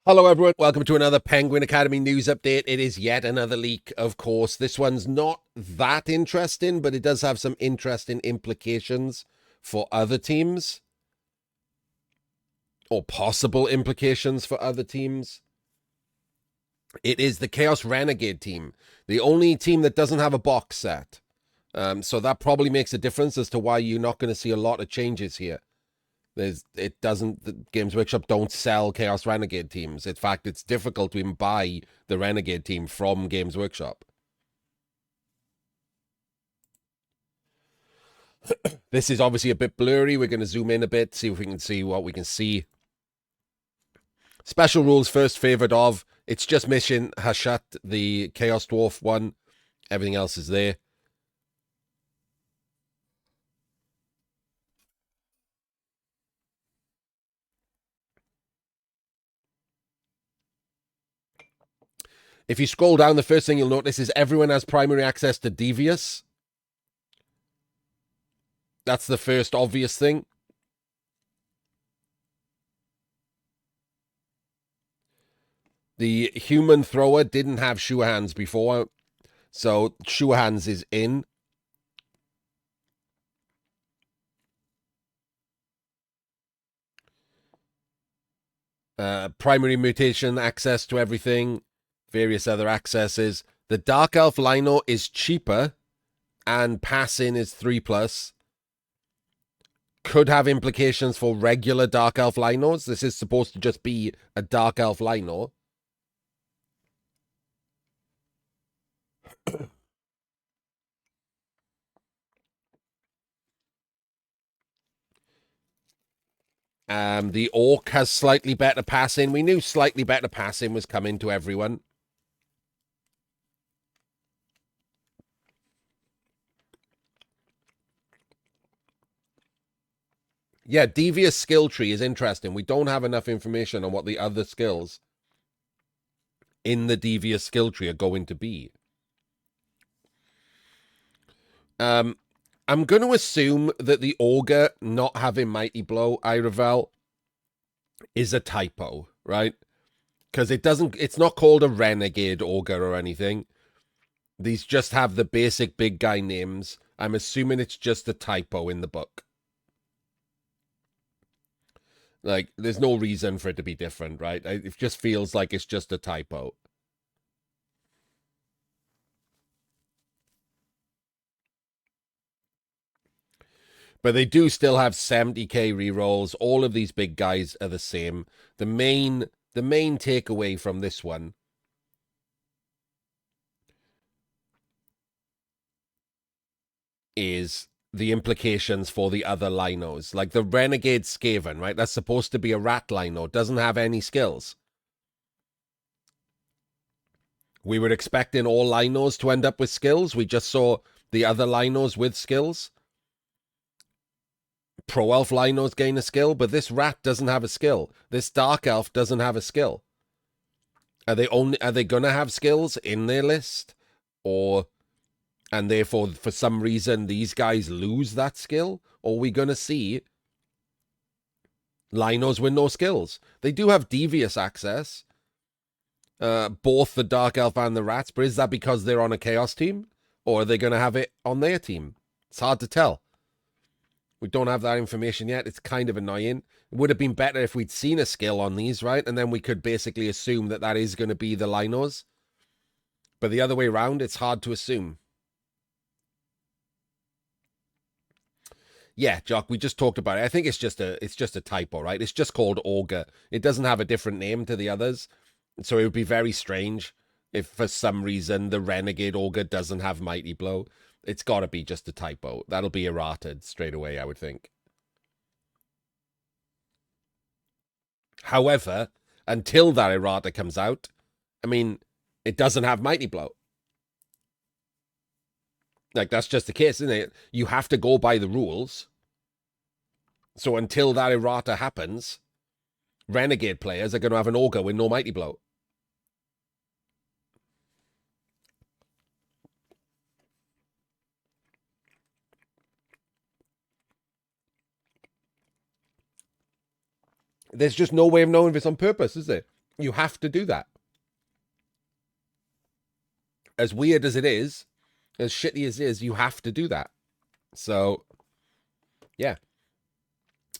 Hello, everyone. Welcome to another Penguin Academy news update. It is yet another leak, of course. This one's not that interesting, but it does have some interesting implications for other teams, or possible implications for other teams. It is the Chaos Renegade team, the only team that doesn't have a box set. So that probably makes a difference as to why you're not going to see a lot of changes here. The Games Workshop don't sell Chaos Renegade teams. In fact, it's difficult to even buy the Renegade team from Games Workshop. This is obviously a bit blurry. We're going to zoom in a bit, see if we can see what we can see. Special rules first favored of. It's just Mission Hashat, the Chaos Dwarf one. Everything else is there. If you scroll down, the first thing you'll notice is everyone has primary access to Devious. That's the first obvious thing. The human thrower didn't have sure hands before, so sure hands is in. Primary mutation access to everything, various other accesses. The Dark Elf Lino is cheaper, and pass-in is 3+. Could have implications for regular Dark Elf Linos. This is supposed to just be a Dark Elf Lino. The Orc has slightly better pass-in. We knew slightly better pass-in was coming to everyone. Yeah, Devious skill tree is interesting. We don't have enough information on what the other skills in the Devious skill tree are going to be. I'm going to assume that the Ogre not having Mighty Blow, Iravel, is a typo, right? Because it's not called a Renegade Ogre or anything. These just have the basic big guy names. I'm assuming it's just a typo in the book. Like, there's no reason for it to be different, right? It just feels like it's just a typo. But they do still have 70k rerolls. All of these big guys are the same. The main takeaway from this one is the implications for the other Linos. Like the Renegade Skaven, right? That's supposed to be a rat Lino. Doesn't have any skills. We were expecting all Linos to end up with skills. We just saw the other Linos with skills. Pro Elf Linos gain a skill, but this rat doesn't have a skill. This Dark Elf doesn't have a skill. Are they gonna have skills in their list? And therefore, for some reason, these guys lose that skill? Or are we gonna see Linos with no skills? They do have devious access. Both the Dark Elf and the Rats, but is that because they're on a Chaos team? Or are they going to have it on their team? It's hard to tell. We don't have that information yet. It's kind of annoying. It would have been better if we'd seen a skill on these, right? And then we could basically assume that that is going to be the Linos. But the other way around, it's hard to assume. Yeah, Jock, we just talked about it. I think it's just a typo, right? It's just called Ogre. It doesn't have a different name to the others. So it would be very strange if for some reason the Renegade Ogre doesn't have Mighty Blow. It's got to be just a typo. That'll be errated straight away, I would think. However, until that errata comes out, I mean, it doesn't have Mighty Blow. Like, that's just the case, isn't it? You have to go by the rules. So until that errata happens, Renegade players are going to have an Ogre with no Mighty Blow. There's just no way of knowing if it's on purpose, is there? You have to do that. As weird as it is, as shitty as it is, you have to do that. So, yeah.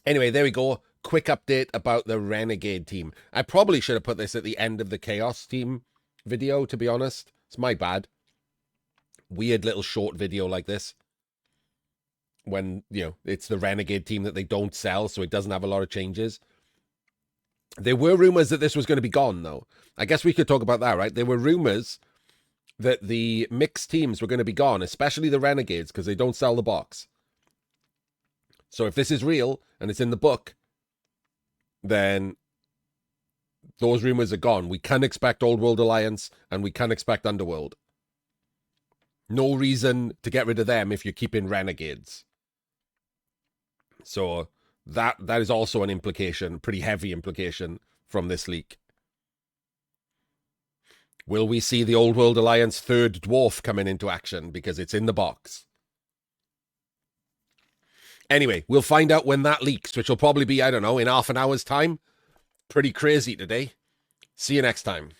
Anyway, there we go. Quick update about the Renegade team. I probably should have put this at the end of the Chaos team video, to be honest. It's my bad. Weird little short video like this. When, you know, it's the Renegade team that they don't sell, so it doesn't have a lot of changes. There were rumors that this was going to be gone, though. I guess we could talk about that, right? There were rumors that the mixed teams were going to be gone, especially the Renegades, because they don't sell the box. So if this is real and it's in the book, then those rumors are gone. We can expect Old World Alliance and we can expect Underworld. No reason to get rid of them if you're keeping Renegades. So that is also an implication, pretty heavy implication from this leak. Will we see the Old World Alliance third dwarf coming into action because it's in the box? Anyway, we'll find out when that leaks, which will probably be, I don't know, in half an hour's time. Pretty crazy today. See you next time.